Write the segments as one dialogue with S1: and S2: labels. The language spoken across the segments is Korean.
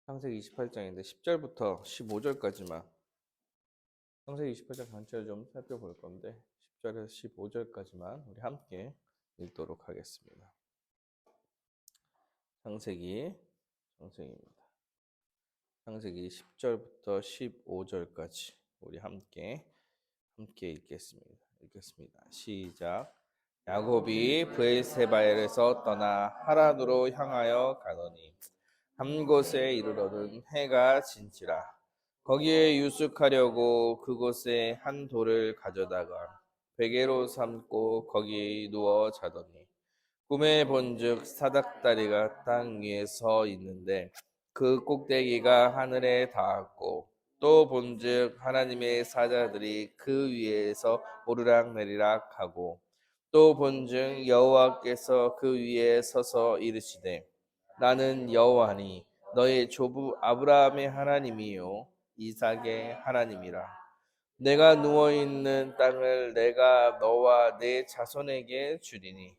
S1: 창세기 28장인데 10절부터 15절까지만 창세기 28장 전체를 좀 살펴볼 건데 10절에서 15절까지만 우리 함께 읽도록 하겠습니다. 창세기입니다. 창세기 10절부터 15절까지 우리 함께 읽겠습니다. 시작. 야곱이 브엘세바엘에서 떠나 하란으로 향하여 가더니 한 곳에 이르러는 해가 진치라. 거기에 유숙하려고 그곳에 한 돌을 가져다가 베개로 삼고 거기 누워 자더니 꿈에 본즉 사닥다리가 땅 위에 서 있는데 그 꼭대기가 하늘에 닿았고 또 본즉 하나님의 사자들이 그 위에서 오르락내리락 하고 또 본즉 여호와께서 그 위에 서서 이르시되 나는 여호와니 너의 조부 아브라함의 하나님이요 이삭의 하나님이라. 내가 누워 있는 땅을 내가 너와 내 자손에게 주리니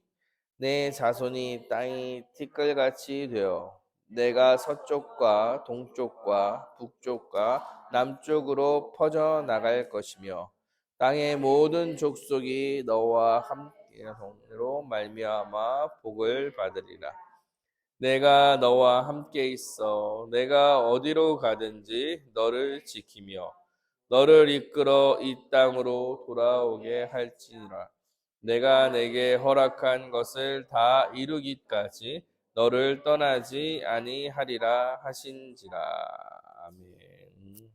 S1: 내 자손이 땅이 티끌같이 되어 내가 서쪽과 동쪽과 북쪽과 남쪽으로 퍼져 나갈 것이며 땅의 모든 족속이 너와 함께로 말미암아 복을 받으리라. 내가 너와 함께 있어 내가 어디로 가든지 너를 지키며 너를 이끌어 이 땅으로 돌아오게 할지니라. 내가 내게 허락한 것을 다 이루기까지 너를 떠나지 아니하리라 하신지라. 아멘.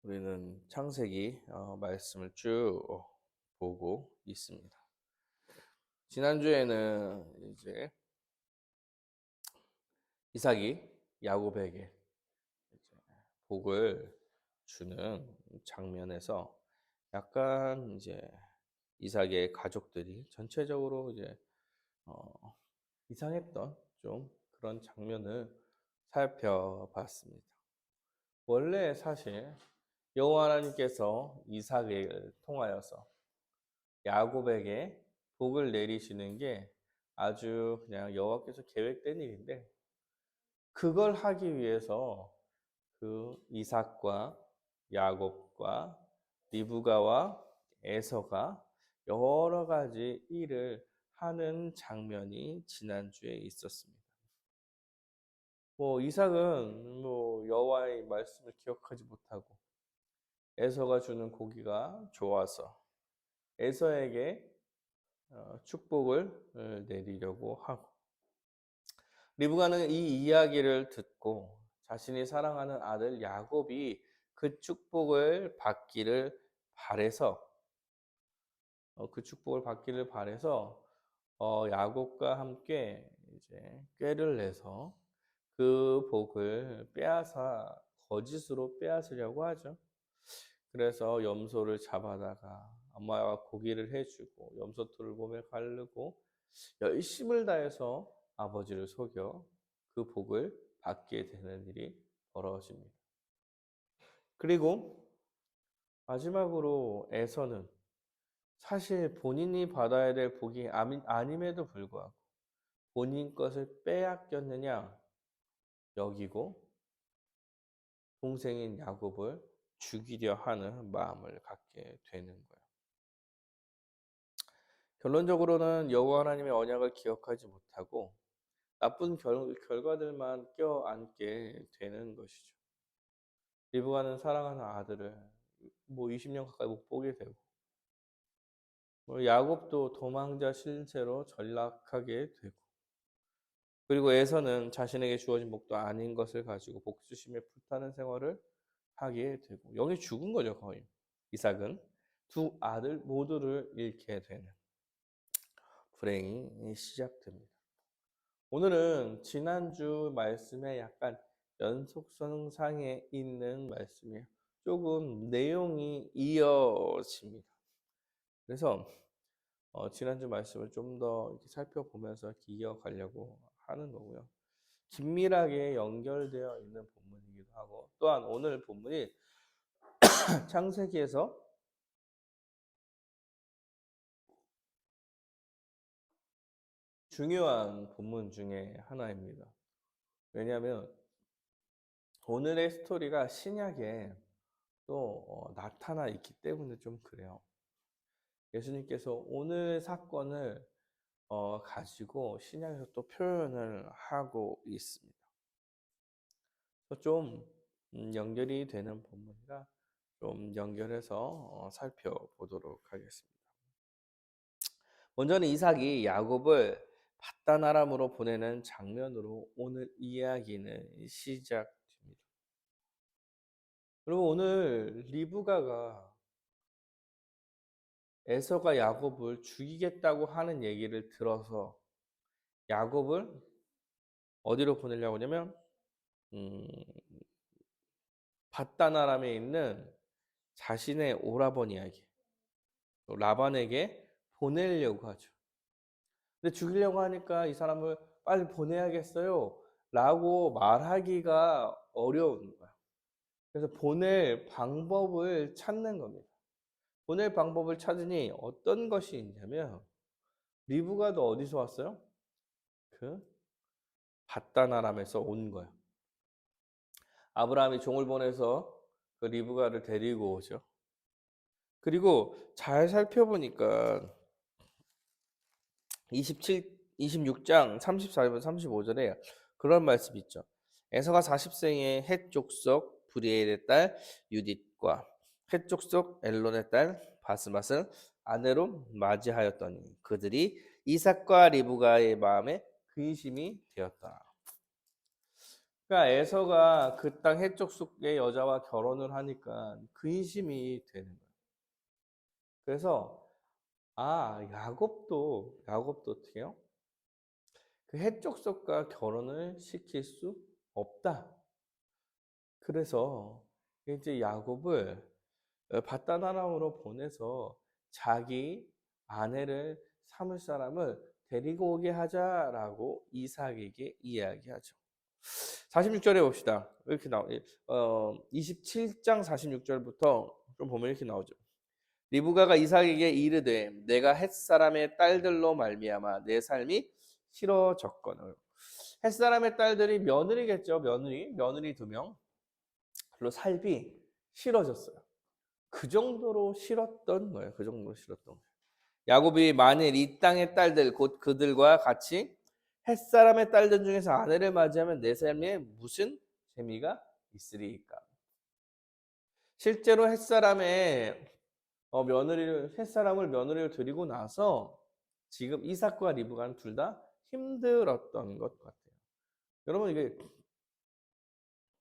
S1: 우리는 창세기 말씀을 쭉 보고 있습니다. 지난주에는 이제 이삭이 야곱에게 복을 주는 장면에서 약간 이제 이삭의 가족들이 전체적으로 이제 이상했던 좀 그런 장면을 살펴봤습니다. 원래 사실 여호와 하나님께서 이삭을 통하여서 야곱에게 복을 내리시는 게 아주 그냥 여호와께서 계획된 일인데 그걸 하기 위해서 그 이삭과 야곱과 리브가와 에서가 여러 가지 일을 하는 장면이 지난주에 있었습니다. 이삭은 여호와의 말씀을 기억하지 못하고 에서가 주는 고기가 좋아서 에서에게 축복을 내리려고 하고 리브가는 이 이야기를 듣고 자신이 사랑하는 아들 야곱이 그 축복을 받기를 바래서 야곱과 함께 이제 꾀를 내서 그 복을 빼앗아 거짓으로 빼앗으려고 하죠. 그래서 염소를 잡아다가 엄마가 고기를 해주고 염소털을 몸에 바르고 열심을 다해서 아버지를 속여 그 복을 받게 되는 일이 벌어집니다. 그리고 마지막으로 에서는 사실 본인이 받아야 될 복이 아님에도 불구하고 본인 것을 빼앗겼느냐 여기고 동생인 야곱을 죽이려 하는 마음을 갖게 되는 거예요. 결론적으로는 여호와 하나님의 언약을 기억하지 못하고 나쁜 결과들만 껴안게 되는 것이죠. 리브가는 사랑하는 아들을 20년 가까이 못 보게 되고 야곱도 도망자 신세로 전락하게 되고 그리고 에서는 자신에게 주어진 복도 아닌 것을 가지고 복수심에 불타는 생활을 하게 되고 영이 죽은 거죠 거의. 이삭은 두 아들 모두를 잃게 되는 불행이 시작됩니다. 오늘은 지난주 말씀에 약간 연속성상에 있는 말씀이에요. 조금 내용이 이어집니다. 그래서 지난주 말씀을 좀 더 살펴보면서 이어가려고 하는 거고요. 긴밀하게 연결되어 있는 본문이기도 하고 또한 오늘 본문이 창세기에서 중요한 본문 중에 하나입니다. 왜냐하면 오늘의 스토리가 신약에 또 나타나 있기 때문에 좀 그래요. 예수님께서 오늘 사건을 가지고 신약에서 또 표현을 하고 있습니다. 좀 연결이 되는 본문이라 좀 연결해서 살펴보도록 하겠습니다. 먼저는 이삭이 야곱을 paddan 아람으로 보내는 장면으로 오늘 이야기는 시작됩니다. 그리고 오늘 리브가가 에서가 야곱을 죽이겠다고 하는 얘기를 들어서 야곱을 어디로 보내려고 하냐면 음, paddan 아람에 있는 자신의 오라버니에게 라반에게 보내려고 하죠. 근데 죽이려고 하니까 이 사람을 빨리 보내야겠어요 라고 말하기가 어려운 거야. 그래서 보낼 방법을 찾는 겁니다. 보낼 방법을 찾으니 어떤 것이 있냐면 리브가도 어디서 왔어요? 그 paddan 아람에서 온 거예요. 아브라함이 종을 보내서 그 리브가를 데리고 오죠. 그리고 잘 살펴보니까 26장 34절 35절에 그런 말씀이 있죠. 에서가 40생의 헷 족속 브리엘의 딸 유딧과 헷 족속 엘론의 딸 바스맛을 아내로 맞이하였더니 그들이 이삭과 리브가의 마음에 근심이 되었다. 그러니까 에서가 그 땅 헷 족속의 여자와 결혼을 하니까 근심이 되는 거예요. 그래서 야곱도 어떻게 해요? 그 해족속과 결혼을 시킬 수 없다. 그래서 이제 야곱을 paddan 아람으로 보내서 자기 아내를 삼을 사람을 데리고 오게 하자라고 이삭에게 이야기하죠. 46절에 봅시다. 이렇게 27장 46절부터 좀 보면 이렇게 나오죠. 리브가가 이삭에게 이르되 내가 햇사람의 딸들로 말미암아 내 삶이 싫어졌거늘. 햇사람의 딸들이 며느리겠죠. 며느리 2명. 별로 삶이 싫어졌어요. 그 정도로 싫었던 거예요. 그 정도로 싫었던 거예요. 야곱이 만일 이 땅의 딸들 곧 그들과 같이 햇사람의 딸들 중에서 아내를 맞이하면 내 삶에 무슨 재미가 있으리까? 실제로 햇사람을 며느리를 드리고 나서 지금 이삭과 리브가는 둘 다 힘들었던 것 같아요. 여러분 이게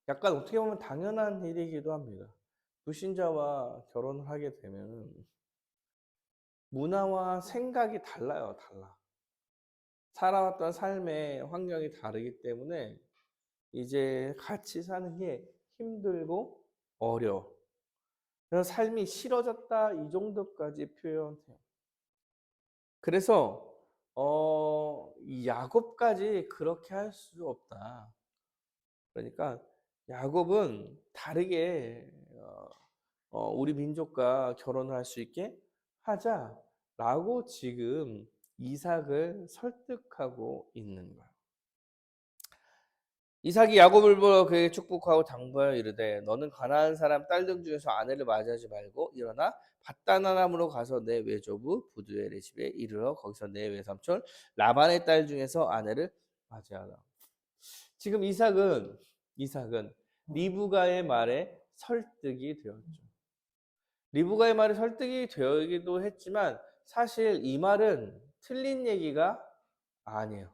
S1: 약간 어떻게 보면 당연한 일이기도 합니다. 불신자와 결혼을 하게 되면 문화와 생각이 달라. 살아왔던 삶의 환경이 다르기 때문에 이제 같이 사는 게 힘들고 어려워. 그래서 삶이 싫어졌다 이 정도까지 표현해요. 그래서 이 야곱까지 그렇게 할 수 없다. 그러니까 야곱은 다르게 우리 민족과 결혼을 할 수 있게 하자라고 지금 이삭을 설득하고 있는 거예요. 이삭이 야곱을 보러 그에게 축복하고 당부하여 이르되 너는 가나안 사람 딸들 중에서 아내를 맞이하지 말고 일어나 paddan 아람으로 가서 내 외조부 부두엘의 집에 이르러 거기서 내 외삼촌 라반의 딸 중에서 아내를 맞이하라. 지금 이삭은 리브가의 말에 설득이 되었죠. 리브가의 말에 설득이 되기도 했지만 사실 이 말은 틀린 얘기가 아니에요.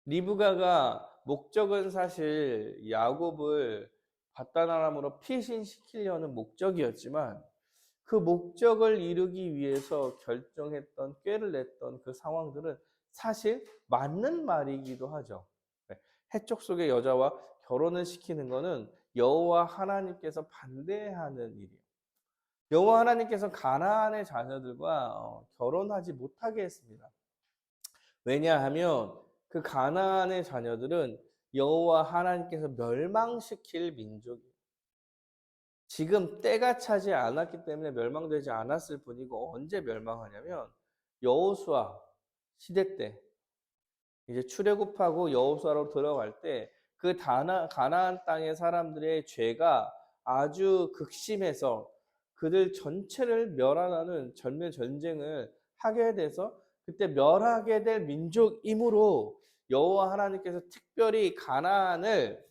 S1: 리브가가 목적은 사실 야곱을 paddan 아람으로 피신시키려는 목적이었지만 그 목적을 이루기 위해서 결정했던 꾀를 냈던 그 상황들은 사실 맞는 말이기도 하죠. 해쪽 속의 여자와 결혼을 시키는 것은 여호와 하나님께서 반대하는 일이에요. 여호와 하나님께서 가나안의 자녀들과 결혼하지 못하게 했습니다. 왜냐하면 그 가나안의 자녀들은 여호와 하나님께서 멸망시킬 민족이에요. 지금 때가 차지 않았기 때문에 멸망되지 않았을 뿐이고 언제 멸망하냐면 여호수아 시대 때 이제 출애굽하고 여호수아로 들어갈 때 그 가나안 땅의 사람들의 죄가 아주 극심해서 그들 전체를 멸하는 전면 전쟁을 하게 돼서 그때 멸하게 될 민족이므로 여호와 하나님께서 특별히 가나안을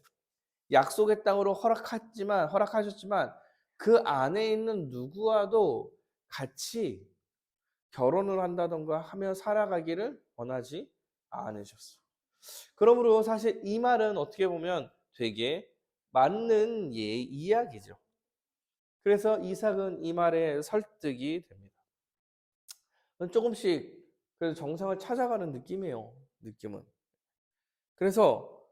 S1: 약속의 땅으로 허락하셨지만 그 안에 있는 누구와도 같이 결혼을 한다던가 하며 살아가기를 원하지 않으셨어요. 그러므로 사실 이 말은 어떻게 보면 되게 맞는 이야기죠. 그래서 이삭은 이 말에 설득이 됩니다. 조금씩 그래서 정상을 찾아가는 느낌이에요. 느낌은. 그래서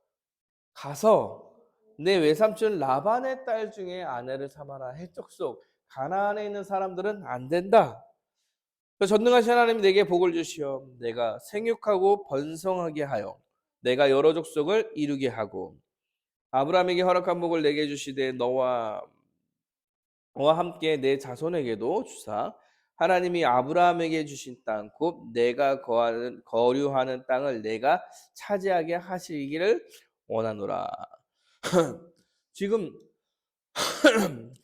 S1: 가서 내 외삼촌 라반의 딸 중에 아내를 삼아라. 해적속 가나안에 있는 사람들은 안 된다. 전능하신 하나님 내게 복을 주시어 내가 생육하고 번성하게 하여 내가 여러 족속을 이루게 하고 아브라함에게 허락한 복을 내게 주시되 너와 함께 내 자손에게도 주사 하나님이 아브라함에게 주신 땅 곧 내가 거류하는 땅을 내가 차지하게 하시기를 원하노라. 지금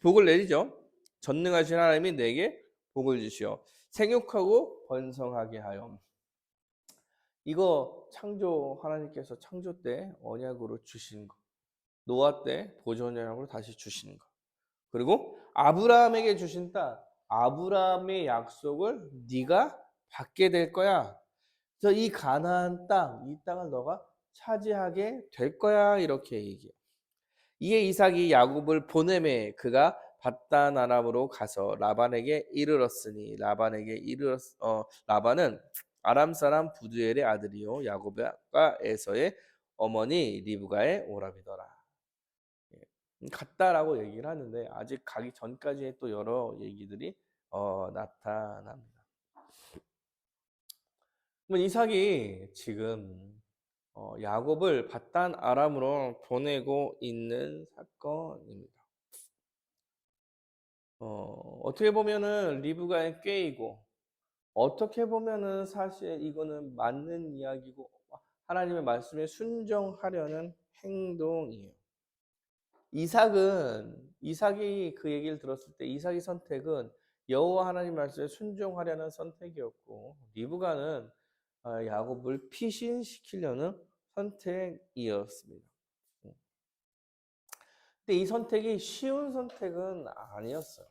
S1: 복을 내리죠. 전능하신 하나님이 내게 복을 주시어 생육하고 번성하게 하여. 이거 하나님께서 창조 때 언약으로 주신 거. 노아 때 보존 언약으로 다시 주신 거. 그리고 아브라함에게 주신 땅, 아브라함의 약속을 네가 받게 될 거야. 그래서 이 가나안 땅, 이 땅을 너가 차지하게 될 거야. 이렇게 얘기해. 이에 이삭이 야곱을 보내매 그가 밧단 아람으로 가서 라반에게 이르렀으니 라반은 아람 사람 부두엘의 아들이요 야곱과 에서의 어머니 리브가의 오람이더라. 갔다라고 얘기를 하는데 아직 가기 전까지의 또 여러 얘기들이 나타납니다. 그러면 이삭이 지금 야곱을 밧단 아람으로 보내고 있는 사건입니다. 어떻게 보면은 리브가의 꾀이고 어떻게 보면은 사실 이거는 맞는 이야기고 하나님의 말씀에 순종하려는 행동이에요. 이삭이 그 얘기를 들었을 때 이삭의 선택은 여호와 하나님 말씀에 순종하려는 선택이었고 리브가는 야곱을 피신시키려는 선택이었습니다. 근데 이 선택이 쉬운 선택은 아니었어요.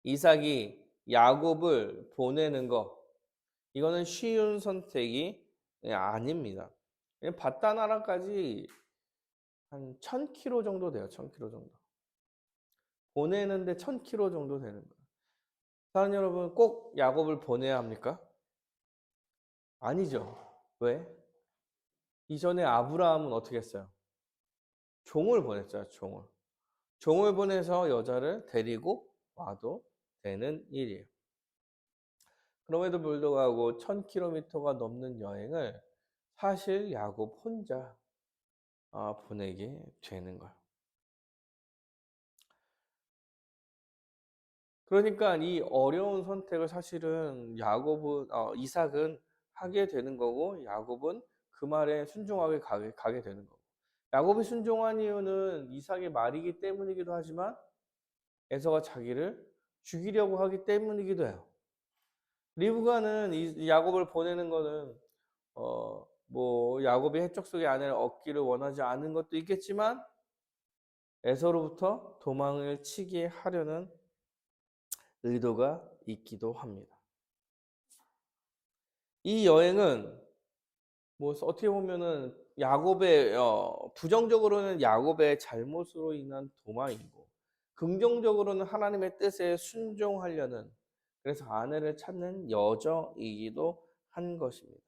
S1: 이삭이 야곱을 보내는 거 이거는 쉬운 선택이 아닙니다. 밧단 아람까지 한 1000km 정도 돼요. 1000km 정도. 보내는데 1000km 정도 되는 거예요. 사랑하는 여러분, 꼭 야곱을 보내야 합니까? 아니죠. 왜? 이전에 아브라함은 어떻게 했어요? 종을 보냈어요. 종을 보내서 여자를 데리고 와도 되는 일이에요. 그럼에도 불구하고 1000km가 넘는 여행을 사실 야곱 혼자 보내게 되는 거예요. 그러니까 이 어려운 선택을 사실은 이삭은 하게 되는 거고 야곱은 그 말에 순종하게 가게 되는 거고. 야곱이 순종한 이유는 이삭의 말이기 때문이기도 하지만 에서가 자기를 죽이려고 하기 때문이기도 해요. 리브가는 이 야곱을 보내는 거는 뭐 야곱이 해적 속의 아내를 얻기를 원하지 않은 것도 있겠지만 에서로부터 도망을 치게 하려는 의도가 있기도 합니다. 이 여행은 뭐 어떻게 보면은 부정적으로는 야곱의 잘못으로 인한 도망이고 긍정적으로는 하나님의 뜻에 순종하려는 그래서 아내를 찾는 여정이기도 한 것입니다.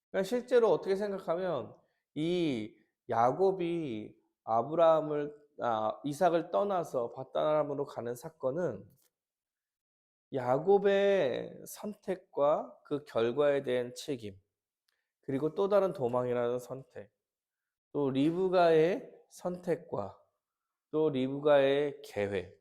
S1: 그러니까 실제로 어떻게 생각하면 이 야곱이 이삭을 떠나서 밧단아람으로 가는 사건은 야곱의 선택과 그 결과에 대한 책임, 그리고 또 다른 도망이라는 선택, 또 리브가의 선택과 또 리브가의 계획,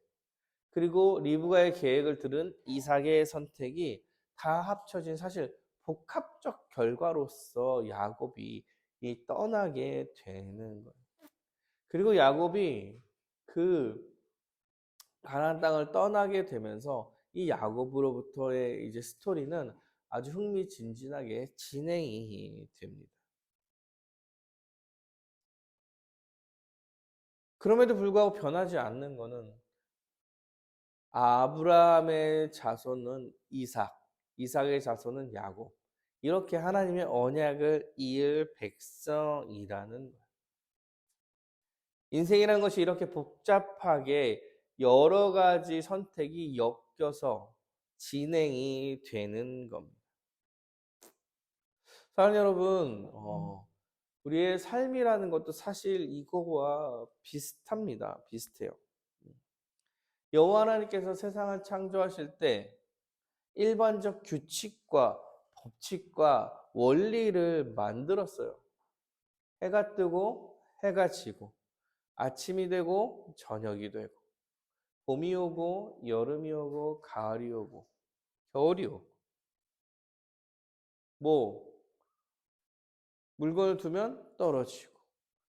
S1: 그리고 리브가의 계획을 들은 이삭의 선택이 다 합쳐진 사실 복합적 결과로서 야곱이 이 떠나게 되는 거예요. 그리고 야곱이 그 가나안 땅을 떠나게 되면서 이 야곱으로부터의 이제 스토리는 아주 흥미진진하게 진행이 됩니다. 그럼에도 불구하고 변하지 않는 것은 아브라함의 자손은 이삭, 이삭의 자손은 야곱. 이렇게 하나님의 언약을 이을 백성이라는 거예요. 인생이라는 것이 이렇게 복잡하게 여러 가지 선택이 엮여서 진행이 되는 겁니다. 사랑하는 여러분, 우리의 삶이라는 것도 사실 이거와 비슷합니다. 비슷해요. 여호와 하나님께서 세상을 창조하실 때 일반적 규칙과 법칙과 원리를 만들었어요. 해가 뜨고 해가 지고 아침이 되고 저녁이 되고 봄이 오고 여름이 오고 가을이 오고 겨울이 오고 뭐 물건을 두면 떨어지고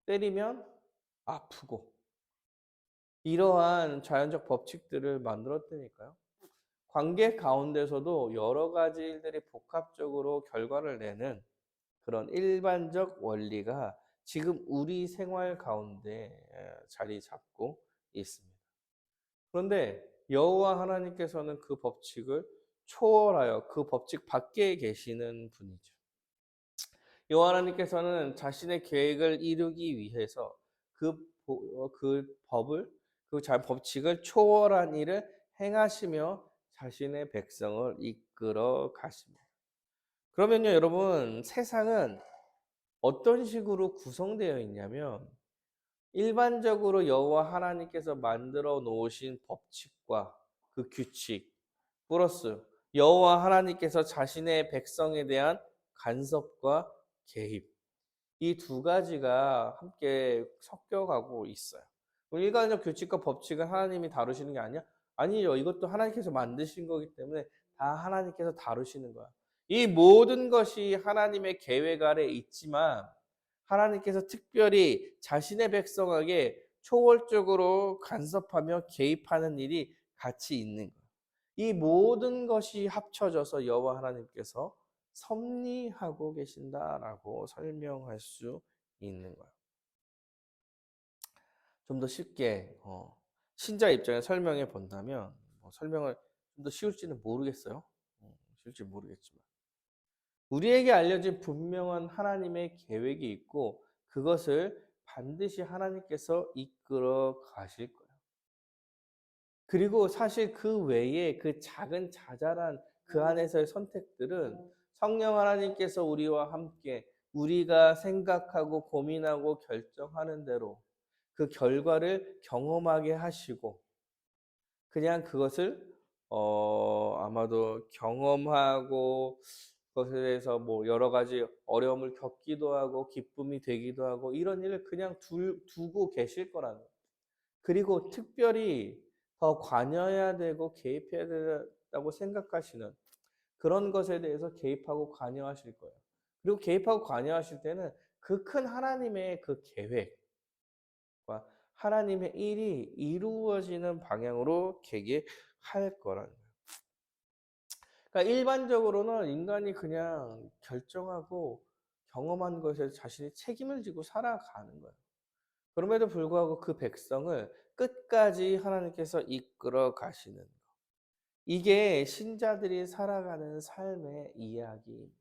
S1: 때리면 아프고 이러한 자연적 법칙들을 만들었다니까요. 관계 가운데서도 여러 가지 일들이 복합적으로 결과를 내는 그런 일반적 원리가 지금 우리 생활 가운데 자리 잡고 있습니다. 그런데 여호와 하나님께서는 그 법칙을 초월하여 그 법칙 밖에 계시는 분이죠. 여호와 하나님께서는 자신의 계획을 이루기 위해서 그 법을 그 법칙을 초월한 일을 행하시며 자신의 백성을 이끌어 가십니다. 그러면요, 여러분, 세상은 어떤 식으로 구성되어 있냐면 일반적으로 여호와 하나님께서 만들어 놓으신 법칙과 그 규칙 플러스 여호와 하나님께서 자신의 백성에 대한 간섭과 개입 이 두 가지가 함께 섞여가고 있어요. 일반적 규칙과 법칙은 하나님이 다루시는 게 아니야? 아니요. 이것도 하나님께서 만드신 거기 때문에 다 하나님께서 다루시는 거야. 이 모든 것이 하나님의 계획 아래 있지만 하나님께서 특별히 자신의 백성에게 초월적으로 간섭하며 개입하는 일이 같이 있는 거예요. 이 모든 것이 합쳐져서 여호와 하나님께서 섭리하고 계신다라고 설명할 수 있는 거예요. 좀 더 쉽게 신자 입장에 설명해 본다면 설명을 좀 더 쉬울지는 모르겠어요. 쉬울지 모르겠지만 우리에게 알려진 분명한 하나님의 계획이 있고 그것을 반드시 하나님께서 이끌어 가실 거예요. 그리고 사실 그 외에 그 작은 자잘한 그 안에서의 선택들은 성령 하나님께서 우리와 함께 우리가 생각하고 고민하고 결정하는 대로 그 결과를 경험하게 하시고 그냥 그것을 아마도 경험하고 그것에 대해서 뭐 여러 가지 어려움을 겪기도 하고 기쁨이 되기도 하고 이런 일을 그냥 두고 계실 거라는 거예요. 그리고 특별히 더 관여해야 되고 개입해야 된다고 생각하시는 그런 것에 대해서 개입하고 관여하실 거예요. 그리고 개입하고 관여하실 때는 그 큰 하나님의 그 계획과 하나님의 일이 이루어지는 방향으로 계획할 거라는 거예요. 그러니까 일반적으로는 인간이 그냥 결정하고 경험한 것에 자신이 책임을 지고 살아가는 거예요. 그럼에도 불구하고 그 백성을 끝까지 하나님께서 이끌어 가시는 것. 이게 신자들이 살아가는 삶의 이야기.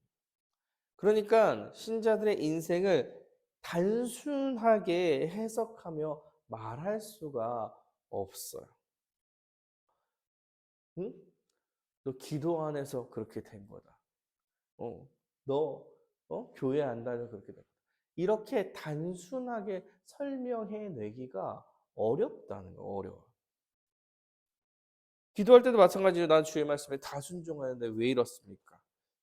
S1: 그러니까 신자들의 인생을 단순하게 해석하며 말할 수가 없어요. 응? 너 기도 안 해서 그렇게 된 거다. 너 교회 안 다녀서 그렇게 된 거다. 이렇게 단순하게 설명해 내기가 어렵다는 거, 어려워. 기도할 때도 마찬가지로 난 주의 말씀에 다 순종하는데 왜 이렇습니까?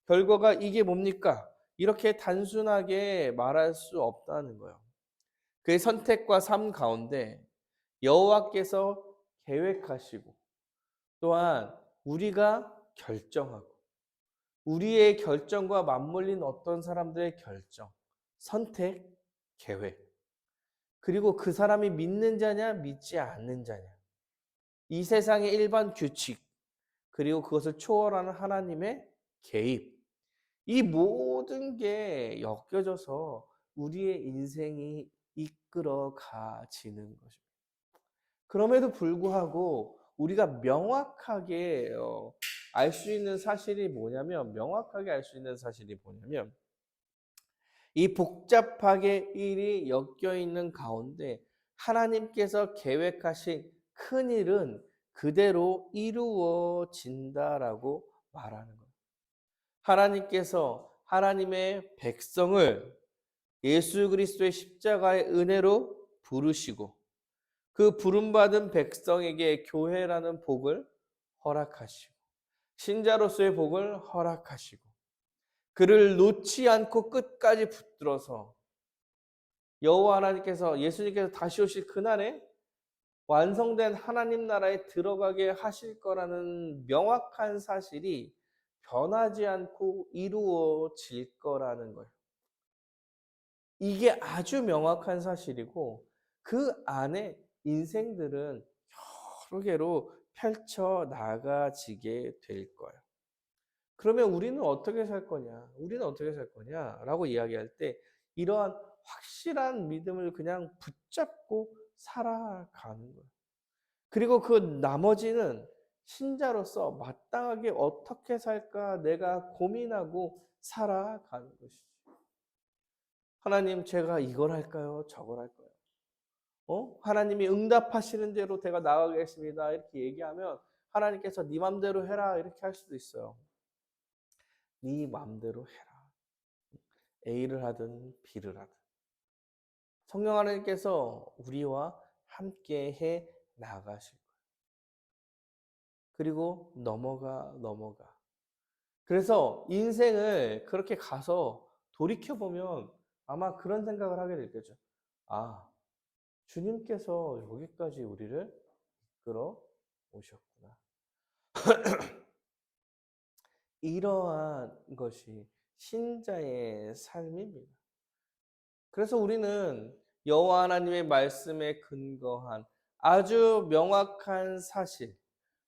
S1: 결과가 이게 뭡니까? 이렇게 단순하게 말할 수 없다는 거예요. 그의 선택과 삶 가운데 여호와께서 계획하시고 또한 우리가 결정하고 우리의 결정과 맞물린 어떤 사람들의 결정, 선택, 계획. 그리고 그 사람이 믿는 자냐, 믿지 않는 자냐. 이 세상의 일반 규칙, 그리고 그것을 초월하는 하나님의 개입. 이 모든 게 엮여져서 우리의 인생이 이끌어 가지는 것입니다. 그럼에도 불구하고 우리가 명확하게 알 수 있는 사실이 뭐냐면, 명확하게 알 수 있는 사실이 뭐냐면, 이 복잡하게 일이 엮여 있는 가운데 하나님께서 계획하신 큰 일은 그대로 이루어진다라고 말하는 거예요. 하나님께서 하나님의 백성을 예수 그리스도의 십자가의 은혜로 부르시고 그 부름받은 백성에게 교회라는 복을 허락하시고 신자로서의 복을 허락하시고 그를 놓지 않고 끝까지 붙들어서 여호와 하나님께서 예수님께서 다시 오실 그날에 완성된 하나님 나라에 들어가게 하실 거라는 명확한 사실이 변하지 않고 이루어질 거라는 거예요. 이게 아주 명확한 사실이고 그 안에 인생들은 여러 개로 펼쳐 나가지게 될 거예요. 그러면 우리는 어떻게 살 거냐? 우리는 어떻게 살 거냐? 라고 이야기할 때 이러한 확실한 믿음을 그냥 붙잡고 살아가는 거예요. 그리고 그 나머지는 신자로서 마땅하게 어떻게 살까 내가 고민하고 살아가는 것이죠. 하나님, 제가 이걸 할까요? 저걸 할까요? 하나님이 응답하시는 대로 제가 나가겠습니다. 이렇게 얘기하면 하나님께서 네 맘대로 해라 이렇게 할 수도 있어요. 네 맘대로 해라. A를 하든 B를 하든. 성령 하나님께서 우리와 함께 해 나가실 거예요. 그리고 넘어가. 그래서 인생을 그렇게 가서 돌이켜보면 아마 그런 생각을 하게 될 거죠. 아, 주님께서 여기까지 우리를 이끌어 오셨구나. 이러한 것이 신자의 삶입니다. 그래서 우리는 여호와 하나님의 말씀에 근거한 아주 명확한 사실,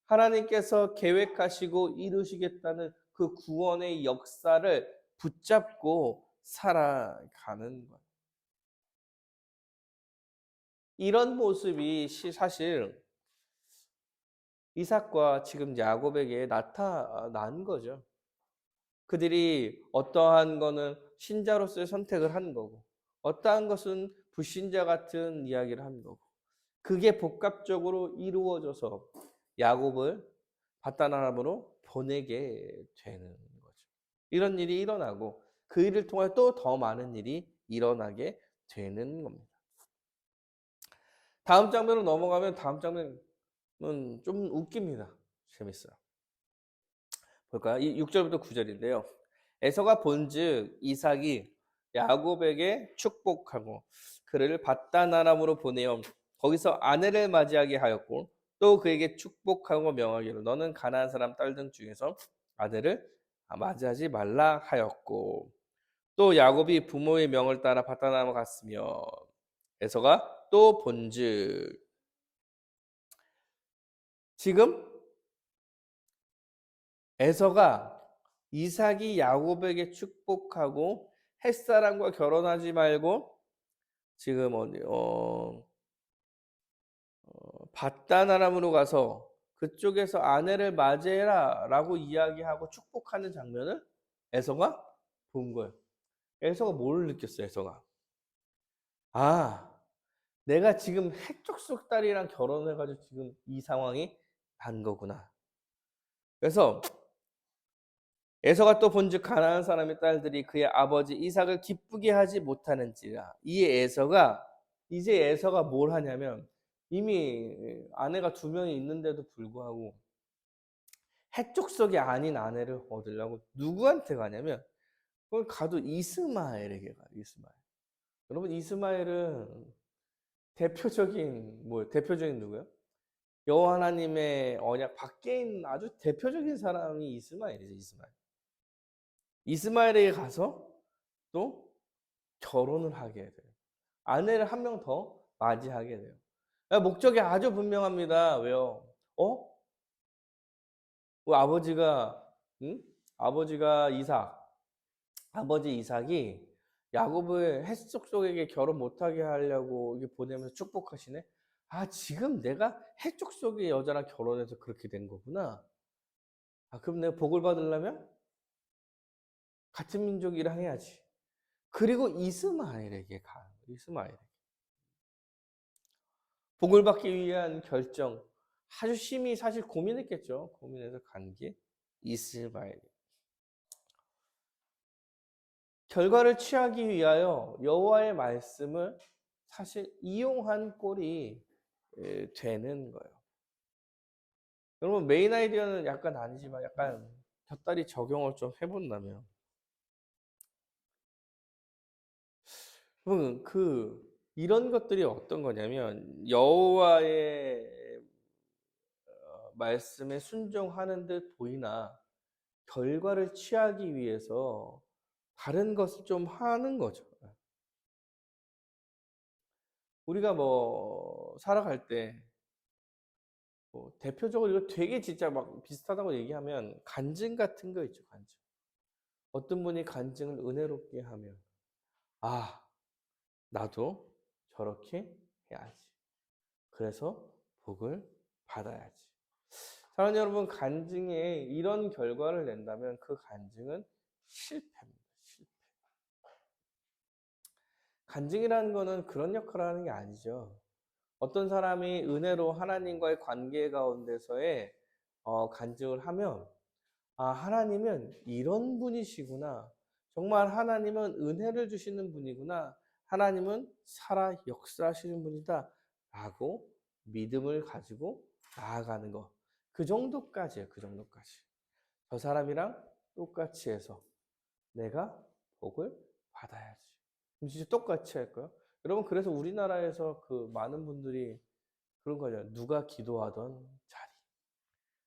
S1: 하나님께서 계획하시고 이루시겠다는 그 구원의 역사를 붙잡고 살아가는 것. 이런 모습이 사실 이삭과 지금 야곱에게 나타난 거죠. 그들이 어떠한 거는 신자로서의 선택을 한 거고, 어떠한 것은 불신자 같은 이야기를 한 거고, 그게 복합적으로 이루어져서 야곱을 바단 아람으로 보내게 되는 거죠. 이런 일이 일어나고 그 일을 통해 또 더 많은 일이 일어나게 되는 겁니다. 다음 장면으로 넘어가면 다음 장면은 좀 웃깁니다. 재밌어요. 볼까요? 6절부터 9절인데요. 에서가 본즉 이삭이 야곱에게 축복하고 그를 바단 아람으로 보내어 거기서 아내를 맞이하게 하였고 또 그에게 축복하고 명하기로 너는 가나안 사람 딸 등 중에서 아내를 맞이하지 말라 하였고 또 야곱이 부모의 명을 따라 바단 아람으로 갔으며 에서가 또 본즉 지금 에서가 이삭이 야곱에게 축복하고 햇사람과 결혼하지 말고 지금 바단 아람으로 가서 그쪽에서 아내를 맞이해라라고 이야기하고 축복하는 장면을 에서가 본 거예요. 에서가 뭘 느꼈어요? 에서가 내가 지금 핵족속 딸이랑 결혼해가지고 지금 이 상황이 난 거구나. 그래서 에서가 또 본즉 가나안 사람의 딸들이 그의 아버지 이삭을 기쁘게 하지 못하는지라. 이제 에서가 뭘 하냐면 이미 아내가 2명이 있는데도 불구하고 핵족속이 아닌 아내를 얻으려고 누구한테 가냐면 그걸 가도 이스마엘에게 가요. 이스마엘. 여러분 이스마엘은 대표적인 누구요? 여호와 하나님의 언약 밖에 있는 아주 대표적인 사람이 이스마엘이죠. 이스마엘. 이스마엘에게 가서 또 결혼을 하게 돼요. 아내를 한 명 더 맞이하게 돼요. 목적이 아주 분명합니다. 왜요? 아버지가 응? 아버지가 아버지 이삭이 야곱을 헷 족속에게 결혼 못하게 하려고 이게 보내면서 축복하시네. 아, 지금 내가 헷 족속의 여자랑 결혼해서 그렇게 된 거구나. 아, 그럼 내가 복을 받으려면 같은 민족이랑 해야지. 그리고 이스마엘에게 가. 이스마엘. 복을 받기 위한 결정. 아주 심히 사실 고민했겠죠. 고민해서 간 게 이스마엘. 결과를 취하기 위하여 여호와의 말씀을 사실 이용한 꼴이 되는 거예요. 여러분 메인 아이디어는 약간 아니지만 약간 곁다리 적용을 좀 해본다면 여러분 이런 것들이 어떤 거냐면 여호와의 말씀에 순종하는 듯 보이나 결과를 취하기 위해서 다른 것을 좀 하는 거죠. 우리가 뭐 살아갈 때 뭐 대표적으로 이거 되게 진짜 막 비슷하다고 얘기하면 간증 같은 거 있죠, 간증. 어떤 분이 간증을 은혜롭게 하면 아, 나도 저렇게 해야지. 그래서 복을 받아야지. 사랑하는 여러분, 간증에 이런 결과를 낸다면 그 간증은 실패입니다. 실패. 간증이라는 거는 그런 역할을 하는 게 아니죠. 어떤 사람이 은혜로 하나님과의 관계 가운데서의 간증을 하면 아, 하나님은 이런 분이시구나. 정말 하나님은 은혜를 주시는 분이구나. 하나님은 살아 역사하시는 분이다. 라고 믿음을 가지고 나아가는 것. 그 정도까지예요. 그 정도까지. 저 사람이랑 똑같이 해서 내가 복을 받아야지. 그럼 진짜 똑같이 할까요? 여러분, 그래서 우리나라에서 그 많은 분들이 그런 거죠. 누가 기도하던 자리.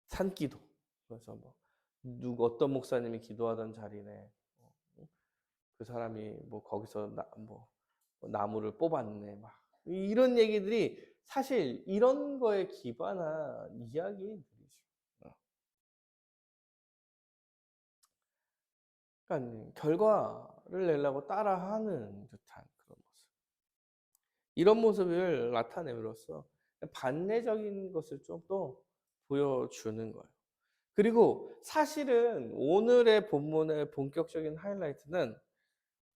S1: 산기도. 그래서 뭐 어떤 목사님이 기도하던 자리네. 그 사람이 뭐 거기서 뭐 나무를 뽑았네. 막 이런 얘기들이 사실 이런 거에 기반한 이야기들이죠. 어. 그러니까 결과를 내려고 따라하는 듯한 그런 모습. 이런 모습을 나타냄으로써 반대적인 것을 좀 더 보여주는 거예요. 그리고 사실은 오늘의 본문의 본격적인 하이라이트는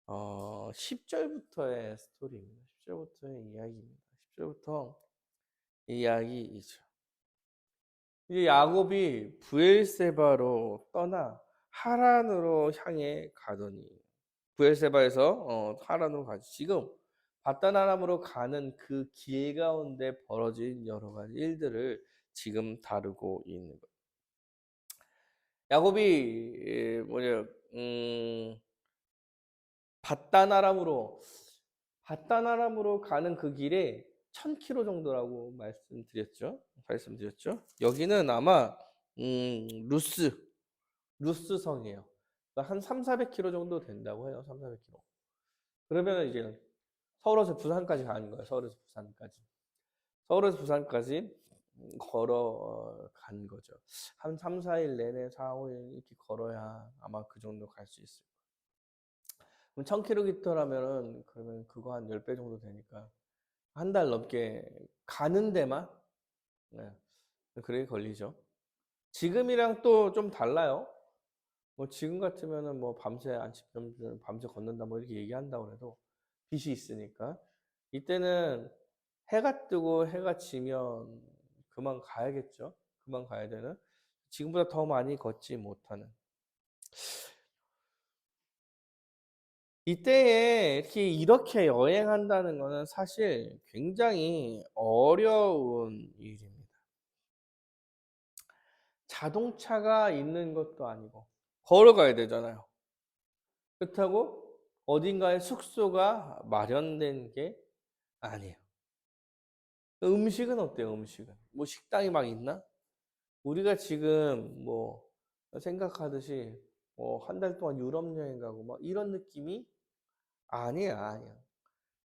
S1: 10절부터의 스토리입니다. 10절부터의 이야기입니다. 10절부터 이야기이죠. 이제 야곱이 브엘세바로 떠나 하란으로 향해 가더니 브엘세바에서 하란으로 가지. 지금 바단 아람으로 가는 그 길 가운데 벌어진 여러 가지 일들을 지금 다루고 있는 거예요. 야곱이 바단 아람으로 가는 그 길에 1000km 정도라고 말씀드렸죠. 여기는 아마 루스 성이에요. 그러니까 한 3, 400km 정도 된다고 해요. 3, 400km. 그러면 이제 서울에서 부산까지 가는 거예요. 서울에서 부산까지 걸어 간 거죠. 한 3, 4일 내내 4, 5일 이렇게 걸어야 아마 그 정도 갈 수 있어요. 그럼 1000km라면은 그러면 그거 한 10배 정도 되니까 한 달 넘게 가는 데만 네, 그렇게 걸리죠. 지금이랑 또 좀 달라요. 뭐 지금 같으면은 뭐 밤새 걷는다 뭐 이렇게 얘기한다고 해도 빛이 있으니까 이때는 해가 뜨고 해가 지면 그만 가야겠죠. 그만 가야 되는 지금보다 더 많이 걷지 못하는 이때에 이렇게 여행한다는 것은 사실 굉장히 어려운 일입니다. 자동차가 있는 것도 아니고 걸어가야 되잖아요. 그렇다고 어딘가에 숙소가 마련된 게 아니에요. 음식은 어때요? 음식은 뭐 식당이 막 있나? 우리가 지금 뭐 생각하듯이 한 달 동안 유럽 여행 가고 막 이런 느낌이 아니야, 아니야.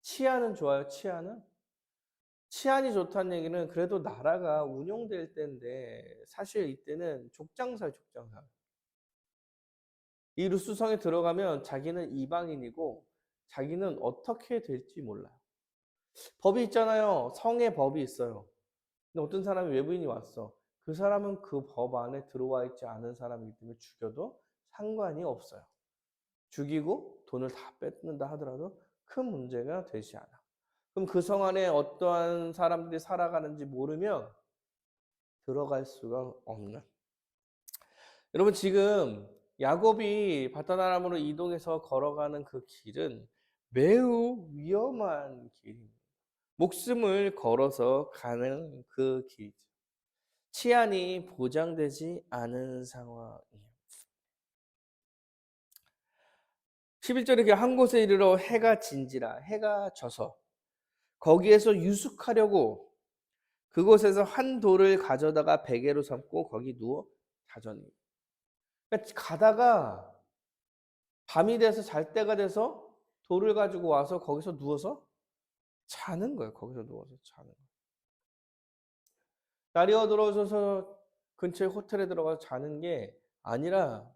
S1: 치안은 좋아요, 치안은? 치안이 좋다는 얘기는 그래도 나라가 운용될 때인데 사실 이때는 족장사야, 족장사. 이 루스성에 들어가면 자기는 이방인이고 자기는 어떻게 될지 몰라요. 법이 있잖아요. 성에 법이 있어요. 근데 어떤 사람이 외부인이 왔어. 그 사람은 그 법 안에 들어와 있지 않은 사람이기 때문에 죽여도 상관이 없어요. 죽이고 돈을 다 뺏는다 하더라도 큰 문제가 되지 않아. 그럼 그 성 안에 어떠한 사람들이 살아가는지 모르면 들어갈 수가 없는. 여러분 지금 야곱이 바다나람으로 이동해서 걸어가는 그 길은 매우 위험한 길입니다. 목숨을 걸어서 가는 그 길이죠. 치안이 보장되지 않은 상황이에요. 11절에 이렇게 한 곳에 이르러 해가 진지라 해가 져서 거기에서 유숙하려고 그곳에서 한 돌을 가져다가 베개로 삼고 거기 누워 자전이. 그러니까 가다가 밤이 돼서 잘 때가 돼서 돌을 가지고 와서 거기서 누워서 자는 거예요. 거기서 누워서 자는 거예요. 날이 어두워져서 근처에 호텔에 들어가서 자는 게 아니라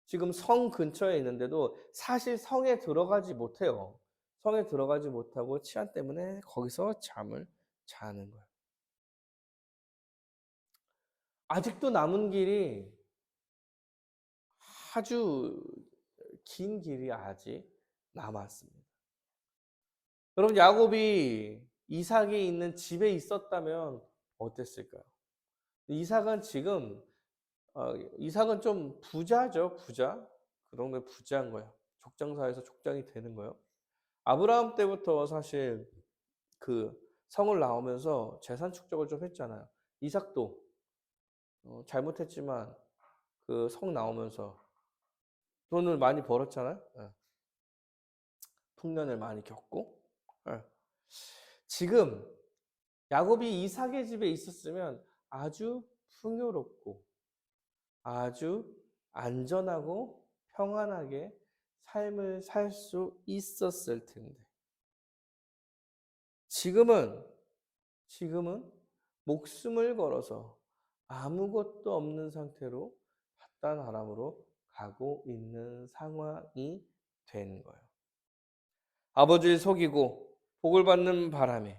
S1: 지금 성 근처에 있는데도 사실 성에 들어가지 못해요. 성에 들어가지 못하고 치안 때문에 거기서 잠을 자는 거예요. 아직도 남은 길이 아주 긴 길이 아직 남았습니다. 여러분 야곱이 이삭이 있는 집에 있었다면 어땠을까요? 이삭은 지금 이삭은 좀 부자죠, 부자. 그 정도의 부자인 거예요. 족장사에서 족장이 되는 거예요. 아브라함 때부터 사실 그 성을 나오면서 재산 축적을 좀 했잖아요. 이삭도 잘못했지만 그 성 나오면서 돈을 많이 벌었잖아요. 예. 풍년을 많이 겪고. 예. 지금 야곱이 이삭의 집에 있었으면 아주 풍요롭고 아주 안전하고 평안하게 삶을 살 수 있었을 텐데 지금은 목숨을 걸어서 아무것도 없는 상태로 바단 아람으로 가고 있는 상황이 된 거예요. 아버지를 속이고 복을 받는 바람에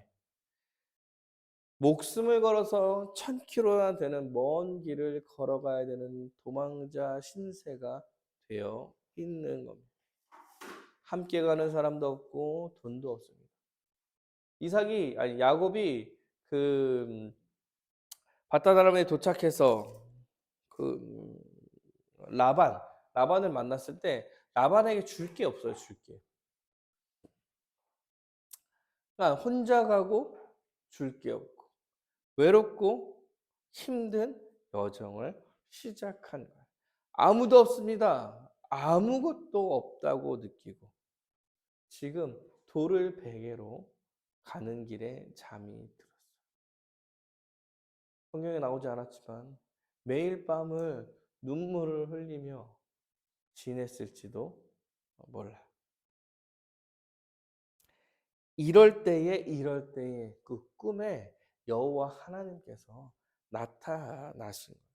S1: 목숨을 걸어서 1000km나 되는 먼 길을 걸어가야 되는 도망자 신세가 되어 있는 겁니다. 함께 가는 사람도 없고 돈도 없습니다. 야곱이 그 바다나람에 도착해서 그 라반을 만났을 때 라반에게 줄 게 없어요, 줄 게. 그러니까 혼자 가고 줄 게 없고 외롭고 힘든 여정을 시작한 거예요. 아무도 없습니다. 아무것도 없다고 느끼고 지금 돌을 베개로 가는 길에 잠이 들었어요. 성경에 나오지 않았지만 매일 밤을 눈물을 흘리며 지냈을지도 몰라요. 이럴 때에 그 꿈에 여호와 하나님께서 나타나신 거예요.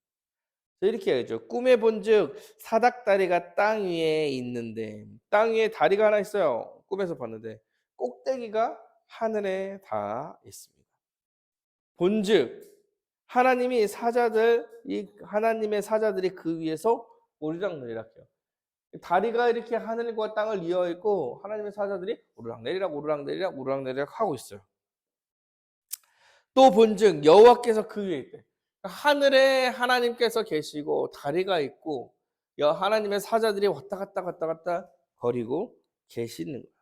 S1: 이렇게 해야죠. 꿈에 본즉 사닥다리가 땅 위에 있는데 땅 위에 다리가 하나 있어요. 꿈에서 봤는데 꼭대기가 하늘에 닿아 있습니다. 본즉 하나님의 사자들이 그 위에서 오르락내리락 해요. 다리가 이렇게 하늘과 땅을 이어 있고 하나님의 사자들이 오르락내리락 오르락내리락 오르락내리락 하고 있어요. 또 본즉 여호와께서 그 위에 있대. 하늘에 하나님께서 계시고 다리가 있고 하나님의 사자들이 왔다 갔다 거리고 계시는 거예요.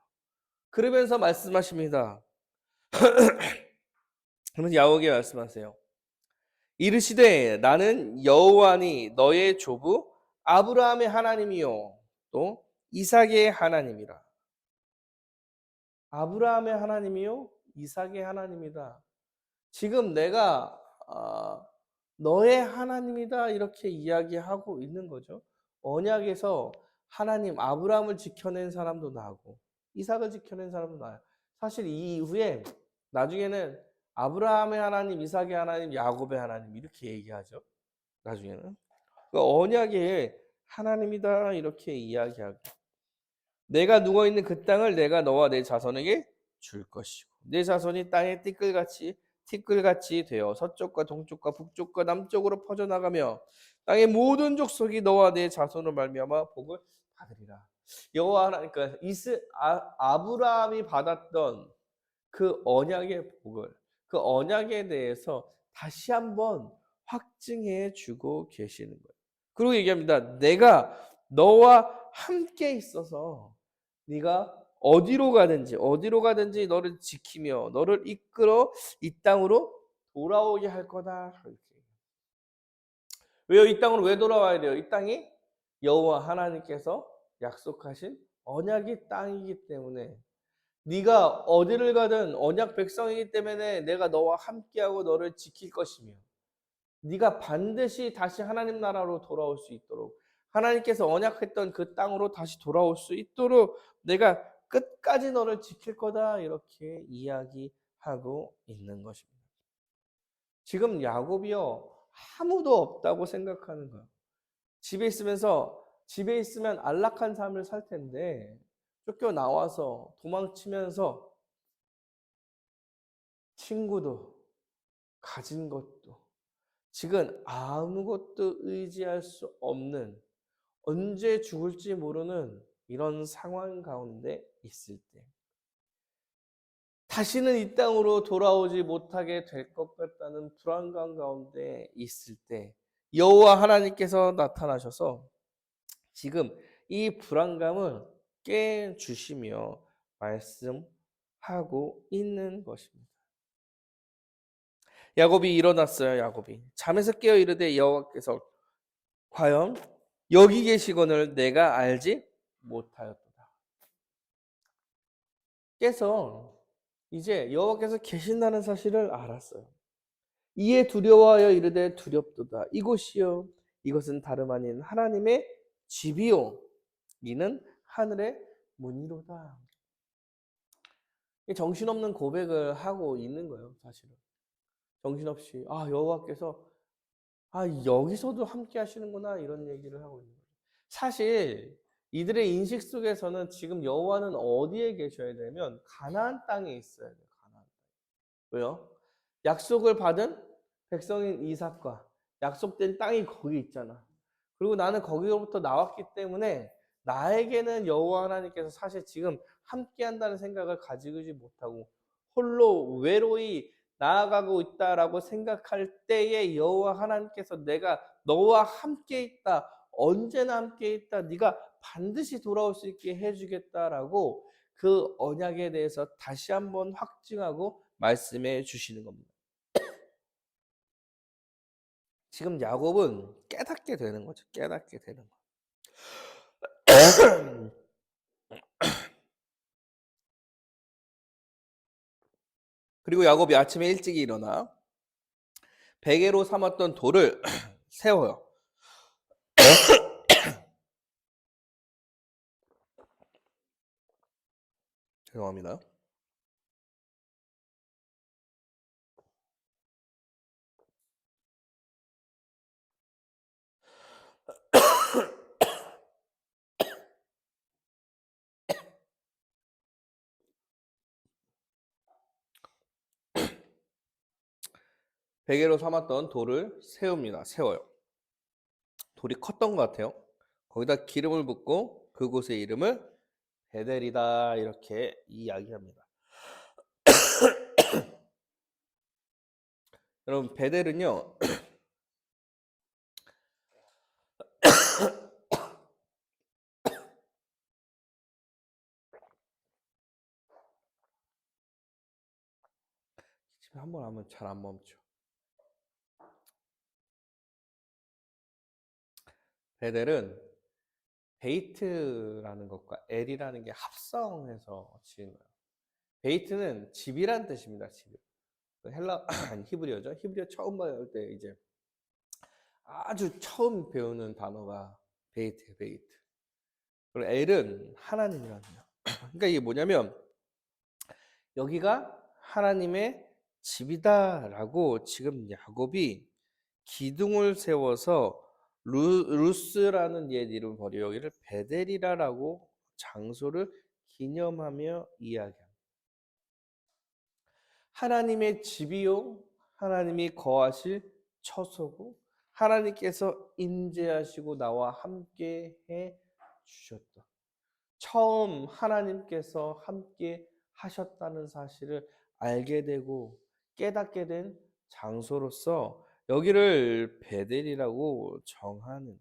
S1: 그러면서 말씀하십니다. 그러면서 야곱에게 말씀하세요. 이르시되 나는 여호와니 너의 조부 아브라함의 하나님이요 또 이삭의 하나님이라. 아브라함의 하나님이요 이삭의 하나님이다. 지금 내가 너의 하나님이다 이렇게 이야기하고 있는 거죠. 언약에서 하나님 아브라함을 지켜낸 사람도 나고 이삭을 지켜낸 사람도 나요. 사실 이 이후에 나중에는 아브라함의 하나님, 이삭의 하나님, 야곱의 하나님 이렇게 얘기하죠. 나중에는. 그 언약의 하나님이다 이렇게 이야기하고 내가 누워있는 그 땅을 내가 너와 내 자손에게 줄 것이고 내 자손이 땅에 티끌같이 되어 서쪽과 동쪽과 북쪽과 남쪽으로 퍼져나가며 땅의 모든 족속이 너와 내 자손으로 말미암아 복을 받으리라. 여호와 하나님 그러니까 아브라함이 받았던 그 언약의 복을 그 언약에 대해서 다시 한번 확증해 주고 계시는 거예요. 그리고 얘기합니다. 내가 너와 함께 있어서 네가 어디로 가든지 너를 지키며 너를 이끌어 이 땅으로 돌아오게 할 거다. 왜요? 이 땅으로 왜 돌아와야 돼요? 이 땅이 여호와 하나님께서 약속하신 언약의 땅이기 때문에 네가 어디를 가든 언약 백성이기 때문에 내가 너와 함께하고 너를 지킬 것이며 네가 반드시 다시 하나님 나라로 돌아올 수 있도록 하나님께서 언약했던 그 땅으로 다시 돌아올 수 있도록 내가 끝까지 너를 지킬 거다 이렇게 이야기하고 있는 것입니다. 지금 야곱이요 아무도 없다고 생각하는 거예요. 집에 있으면 안락한 삶을 살 텐데 쫓겨나와서 도망치면서 친구도 가진 것도 지금 아무것도 의지할 수 없는 언제 죽을지 모르는 이런 상황 가운데 있을 때 다시는 이 땅으로 돌아오지 못하게 될 것 같다는 불안감 가운데 있을 때 여호와 하나님께서 나타나셔서 지금 이 불안감을 깨주시며 말씀하고 있는 것입니다. 야곱이 일어났어요. 야곱이 잠에서 깨어 이르되 여호와께서 과연 여기 계시거늘 내가 알지 못하였도다. 깨서 이제 여호와께서 계신다는 사실을 알았어요. 이에 두려워하여 이르되 두렵도다. 이곳이요 이것은 다름 아닌 하나님의 집이요 이는 하늘의 문이로다. 정신없는 고백을 하고 있는 거예요. 사실은 정신없이 여호와께서 여기서도 함께 하시는구나 이런 얘기를 하고 있는 거예요. 사실 이들의 인식 속에서는 지금 여호와는 어디에 계셔야 되면 가나안 땅에 있어야 돼요. 가나안. 왜요? 약속을 받은 백성인 이삭과 약속된 땅이 거기 있잖아. 그리고 나는 거기로부터 나왔기 때문에 나에게는 여호와 하나님께서 사실 지금 함께 한다는 생각을 가지지 못하고 홀로 외로이 나아가고 있다라고 생각할 때에 여호와 하나님께서 내가 너와 함께 있다. 언제나 함께 있다. 네가 반드시 돌아올 수 있게 해주겠다라고 그 언약에 대해서 다시 한번 확증하고 말씀해 주시는 겁니다. 지금 야곱은 깨닫게 되는 거죠. 깨닫게 되는 거. 그리고 야곱이 아침에 일찍 일어나 베개로 삼았던 돌을 세워요. 죄송합니다. 베개로 삼았던 돌을 세웁니다. 세워요. 돌이 컸던 것 같아요. 거기다 기름을 붓고 그곳의 이름을 베델이다 이렇게 이야기합니다. 여러분 베델은요. 집에 한 번 하면 잘 안 멈춰. 베델은 베이트라는 것과 엘이라는 게 합성해서 지은 거예요. 베이트는 집이란 뜻입니다. 집. 헬라 아니 히브리어죠. 히브리어 처음 배울 때 이제 아주 처음 배우는 단어가 베이트. 그리고 엘은 하나님이라는 거예요. 그러니까 이게 뭐냐면 여기가 하나님의 집이다라고 지금 야곱이 기둥을 세워서 루스라는 옛 이름을 버려 여기를 베델이라라고 장소를 기념하며 이야기합니다. 하나님의 집이요, 하나님이 거하실 처소고 하나님께서 임재하시고 나와 함께 해 주셨다. 처음 하나님께서 함께 하셨다는 사실을 알게 되고 깨닫게 된 장소로서 여기를 베델이라고 정하는 거예요.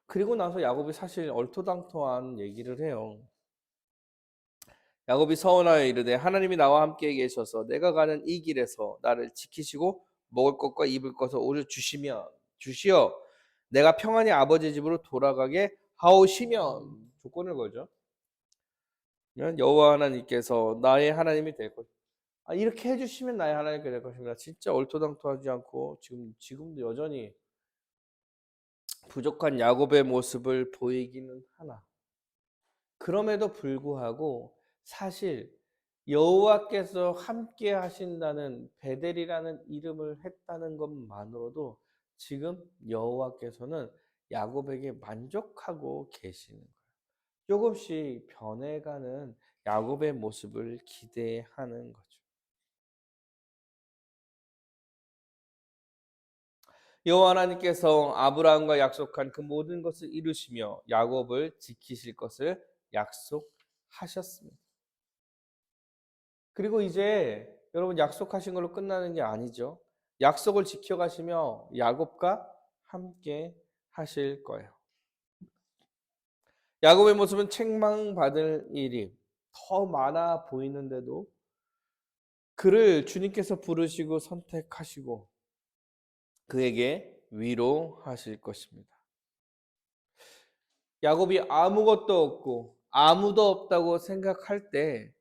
S1: 그리고 나서 야곱이 사실 얼토당토한 얘기를 해요. 야곱이 서원하여 이르되 하나님이 나와 함께 계셔서 내가 가는 이 길에서 나를 지키시고 먹을 것과 입을 것을 오려 주시어 내가 평안히 아버지 집으로 돌아가게 하오시면 조건을 걸죠. 여호와 하나님께서 나의 하나님이 될 것. 이렇게 해주시면 나의 하나님께 될 것입니다. 진짜 얼토당토하지 않고 지금도 여전히 부족한 야곱의 모습을 보이기는 하나. 그럼에도 불구하고 사실 여호와께서 함께 하신다는 베델이라는 이름을 했다는 것만으로도 지금 여호와께서는 야곱에게 만족하고 계시는 거예요. 조금씩 변해가는 야곱의 모습을 기대하는 거죠. 여호와 하나님께서 아브라함과 약속한 그 모든 것을 이루시며 야곱을 지키실 것을 약속하셨습니다. 그리고 이제 여러분 약속하신 걸로 끝나는 게 아니죠. 약속을 지켜가시며 야곱과 함께 하실 거예요. 야곱의 모습은 책망받을 일이 더 많아 보이는데도 그를 주님께서 부르시고 선택하시고 그에게 위로하실 것입니다. 야곱이 아무것도 없고 아무도 없다고 생각할 때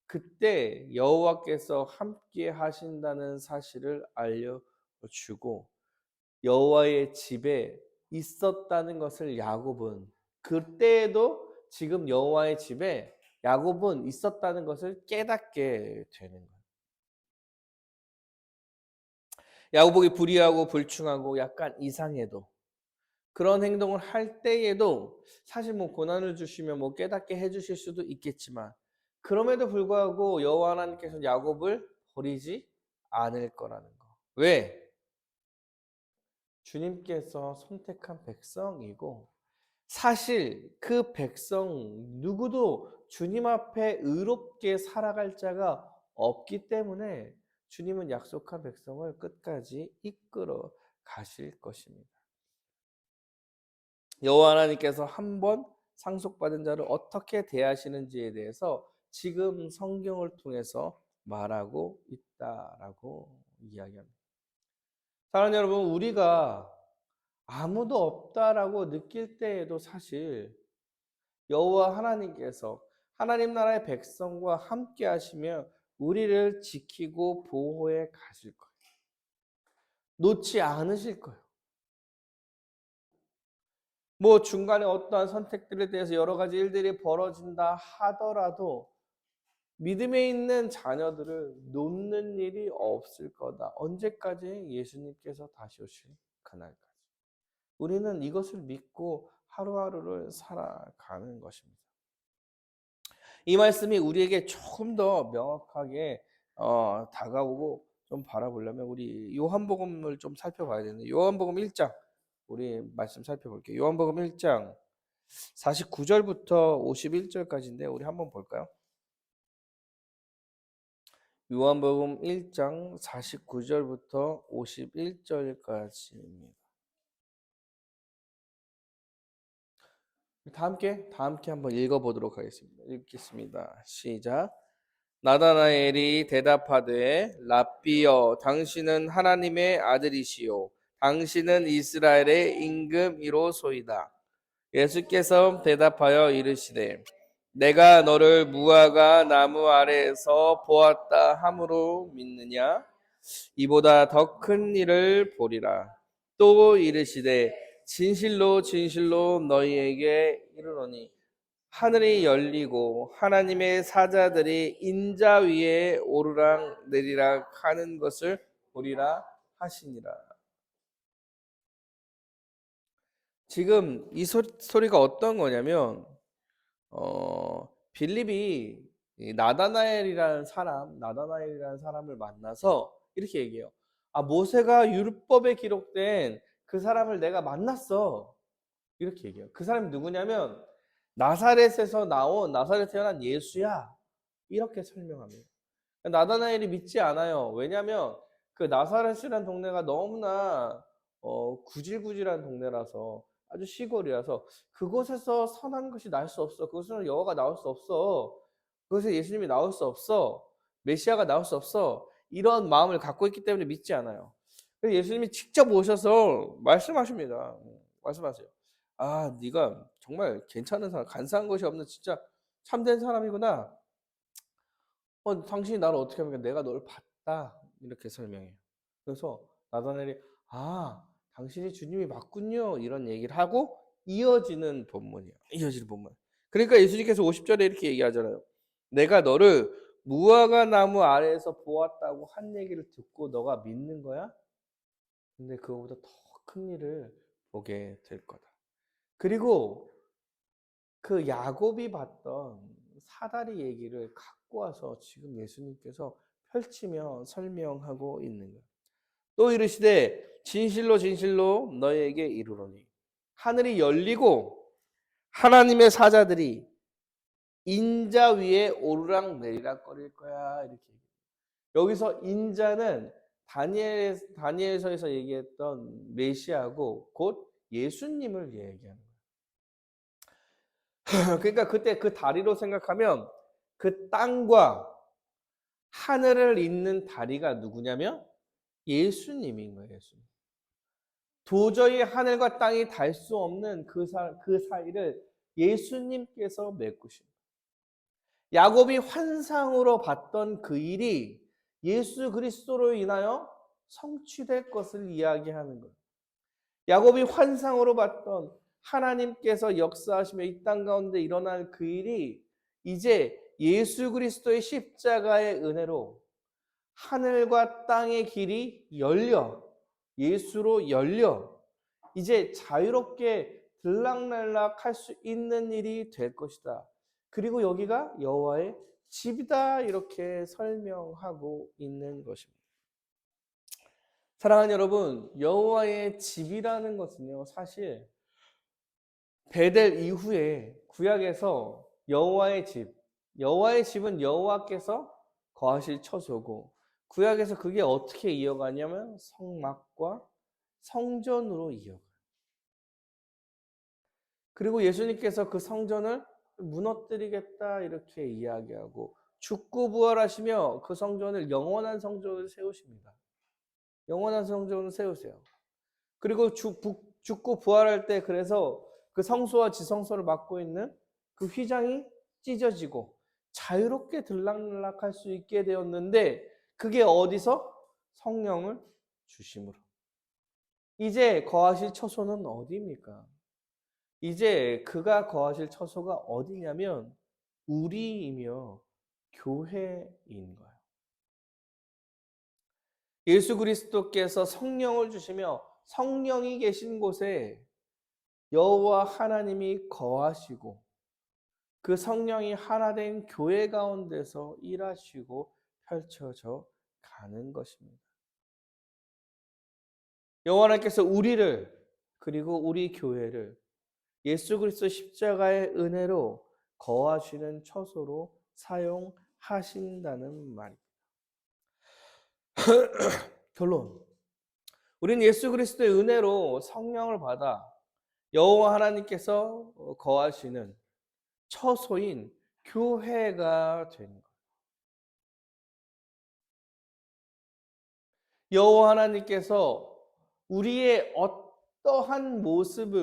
S1: 그때 여호와께서 함께 하신다는 사실을 알려주고 여호와의 집에 있었다는 것을 야곱은 그때에도 지금 여호와의 집에 야곱은 있었다는 것을 깨닫게 되는 거예요. 야곱이 불의하고 불충하고 약간 이상해도 그런 행동을 할 때에도 사실 뭐 고난을 주시면 뭐 깨닫게 해주실 수도 있겠지만 그럼에도 불구하고 여호와 하나님께서 야곱을 버리지 않을 거라는 거. 왜? 주님께서 선택한 백성이고 사실 그 백성 누구도 주님 앞에 의롭게 살아갈 자가 없기 때문에 주님은 약속한 백성을 끝까지 이끌어 가실 것입니다. 여호와 하나님께서 한 번 상속받은 자를 어떻게 대하시는지에 대해서 지금 성경을 통해서 말하고 있다라고 이야기합니다. 사랑하는 여러분, 우리가 아무도 없다라고 느낄 때에도 사실 여호와 하나님께서 하나님 나라의 백성과 함께 하시며 우리를 지키고 보호해 가실 거예요. 놓지 않으실 거예요. 뭐 중간에 어떠한 선택들에 대해서 여러 가지 일들이 벌어진다 하더라도 믿음에 있는 자녀들을 놓는 일이 없을 거다. 언제까지? 예수님께서 다시 오실 그날까지. 우리는 이것을 믿고 하루하루를 살아가는 것입니다. 이 말씀이 우리에게 조금 더 명확하게 다가오고 좀 바라보려면 우리 요한복음을 좀 살펴봐야 되는데 요한복음 1장 우리 말씀 살펴볼게요. 요한복음 1장 49절부터 51절까지인데 우리 한번 볼까요? 요한복음 1장 49절부터 51절까지입니다. 다 함께 한번 읽어보도록 하겠습니다. 읽겠습니다. 시작. 나다나엘이 대답하되 랍비여 당신은 하나님의 아들이시요 당신은 이스라엘의 임금이로소이다. 예수께서 대답하여 이르시되 내가 너를 무화과 나무 아래에서 보았다 함으로 믿느냐? 이보다 더 큰 일을 보리라. 또 이르시되 진실로 진실로 너희에게 이르노니 하늘이 열리고 하나님의 사자들이 인자 위에 오르락 내리락 하는 것을 보리라 하시니라. 지금 이 소리가 어떤 거냐면 빌립이 이 나다나엘이라는 사람을 만나서 이렇게 얘기해요. 아, 모세가 율법에 기록된 그 사람을 내가 만났어. 이렇게 얘기해요. 그 사람이 누구냐면 나사렛에 태어난 예수야. 이렇게 설명합니다. 나다나엘이 믿지 않아요. 왜냐하면 그 나사렛이라는 동네가 너무나 구질구질한 동네라서 아주 시골이라서 그곳에서 선한 것이 날 수 없어. 그곳에서 여호와가 나올 수 없어. 그곳에 예수님이 나올 수 없어. 메시아가 나올 수 없어. 이런 마음을 갖고 있기 때문에 믿지 않아요. 그래서 예수님이 직접 오셔서 말씀하십니다. 말씀하세요. 아, 네가 정말 괜찮은 사람, 간사한 것이 없는 진짜 참된 사람이구나. 당신이 나를 어떻게 합니까? 내가 널 봤다. 이렇게 설명해요. 그래서 나다나엘이 아, 당신이 주님이 맞군요. 이런 얘기를 하고 이어지는 본문이에요. 이어지는 본문. 그러니까 예수님께서 50절에 이렇게 얘기하잖아요. 내가 너를 무화과 나무 아래에서 보았다고 한 얘기를 듣고 너가 믿는 거야? 근데 그거보다 더 큰 일을 보게 될 거다. 그리고 그 야곱이 봤던 사다리 얘기를 갖고 와서 지금 예수님께서 펼치며 설명하고 있는 거예요. 또 이르시되 진실로 진실로 너희에게 이르노니 하늘이 열리고 하나님의 사자들이 인자 위에 오르락 내리락 거릴 거야. 이렇게 여기서 인자는 다니엘서에서 얘기했던 메시아고 곧 예수님을 얘기하는 거예요. 그러니까 그때 그 다리로 생각하면 그 땅과 하늘을 잇는 다리가 누구냐면 예수님인 거예요. 예수님. 도저히 하늘과 땅이 닿을 수 없는 그 사이를 예수님께서 메꾸신 거예요. 야곱이 환상으로 봤던 그 일이 예수 그리스도로 인하여 성취될 것을 이야기하는 거예요. 야곱이 환상으로 봤던 하나님께서 역사하시며 이 땅 가운데 일어날 그 일이 이제 예수 그리스도의 십자가의 은혜로 하늘과 땅의 길이 열려 예수로 열려 이제 자유롭게 들락날락 할 수 있는 일이 될 것이다. 그리고 여기가 여호와의 집이다 이렇게 설명하고 있는 것입니다. 사랑하는 여러분, 여호와의 집이라는 것은요, 사실 베델 이후에 구약에서 여호와의 집은 여호와께서 거하실 처소고 구약에서 그게 어떻게 이어가냐면 성막과 성전으로 이어가요. 그리고 예수님께서 그 성전을 무너뜨리겠다 이렇게 이야기하고 죽고 부활하시며 그 성전을 영원한 성전을 세우십니다. 영원한 성전을 세우세요. 그리고 죽고 부활할 때 그래서 그 성소와 지성소를 맡고 있는 그 휘장이 찢어지고 자유롭게 들락날락할 수 있게 되었는데 그게 어디서? 성령을 주심으로. 이제 거하실 처소는 어디입니까? 이제 그가 거하실 처소가 어디냐면 우리이며 교회인 거예요. 예수 그리스도께서 성령을 주시며 성령이 계신 곳에 여호와 하나님이 거하시고 그 성령이 하나 된 교회 가운데서 일하시고 펼쳐져 가는 것입니다. 여호와 하나님께서 우리를 그리고 우리 교회를 예수 그리스도 십자가의 은혜로 거하시는 처소로 사용하신다는 말입니다. 결론. 우리는 예수 그리스도의 은혜로 성령을 받아 여호와 하나님께서 거하시는 처소인 교회가 되는 거예요. 여호와 하나님께서 우리의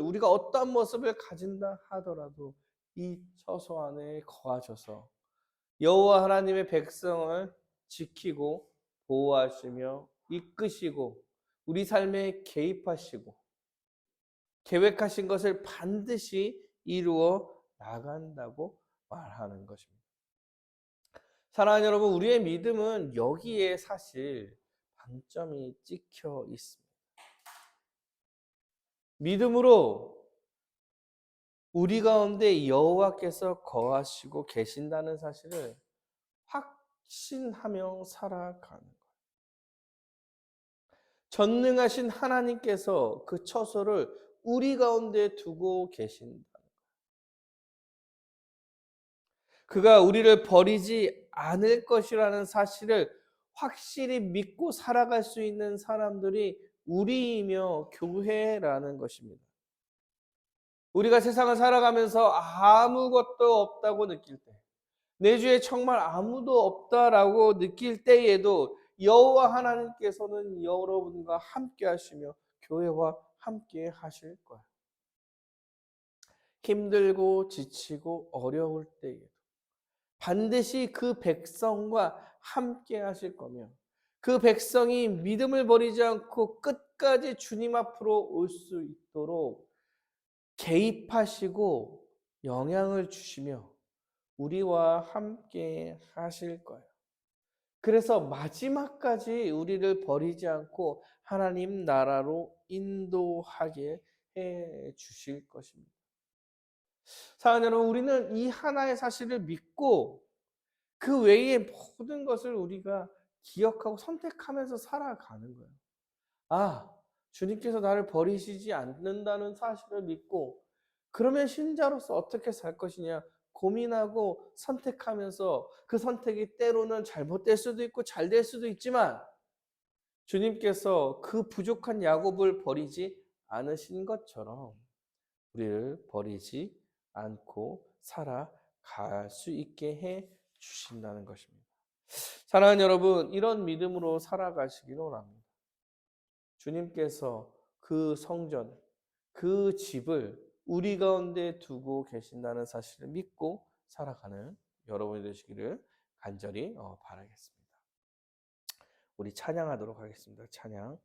S1: 우리가 어떠한 모습을 가진다 하더라도 이 처소 안에 거하셔서 여호와 하나님의 백성을 지키고 보호하시며 이끄시고 우리 삶에 개입하시고 계획하신 것을 반드시 이루어 나간다고 말하는 것입니다. 사랑하는 여러분, 우리의 믿음은 여기에 사실 방점이 찍혀 있습니다. 믿음으로 우리 가운데 여호와께서 거하시고 계신다는 사실을 확신하며 살아가는 거예요. 전능하신 하나님께서 그 처소를 우리 가운데 두고 계신다는 거예요. 그가 우리를 버리지 않을 것이라는 사실을 확실히 믿고 살아갈 수 있는 사람들이 우리이며 교회라는 것입니다. 우리가 세상을 살아가면서 아무것도 없다고 느낄 때, 내 주위에 정말 아무도 없다라고 느낄 때에도 여호와 하나님께서는 여러분과 함께 하시며 교회와 함께 하실 거예요. 힘들고 지치고 어려울 때에도 반드시 그 백성과 함께 하실 거며, 그 백성이 믿음을 버리지 않고 끝까지 주님 앞으로 올 수 있도록 개입하시고 영향을 주시며 우리와 함께 하실 거예요. 그래서 마지막까지 우리를 버리지 않고 하나님 나라로 인도하게 해 주실 것입니다. 사랑하는 여러분, 우리는 이 하나의 사실을 믿고 그 외의 모든 것을 우리가 기억하고 선택하면서 살아가는 거예요. 아, 주님께서 나를 버리시지 않는다는 사실을 믿고, 그러면 신자로서 어떻게 살 것이냐 고민하고 선택하면서, 그 선택이 때로는 잘못될 수도 있고 잘 될 수도 있지만 주님께서 그 부족한 야곱을 버리지 않으신 것처럼 우리를 버리지 않고 살아갈 수 있게 해 주신다는 것입니다. 사랑하는 여러분, 이런 믿음으로 살아가시기를 원합니다. 주님께서 그 성전, 그 집을 우리 가운데 두고 계신다는 사실을 믿고 살아가는 여러분이 되시기를 간절히 바라겠습니다. 우리 찬양하도록 하겠습니다. 찬양.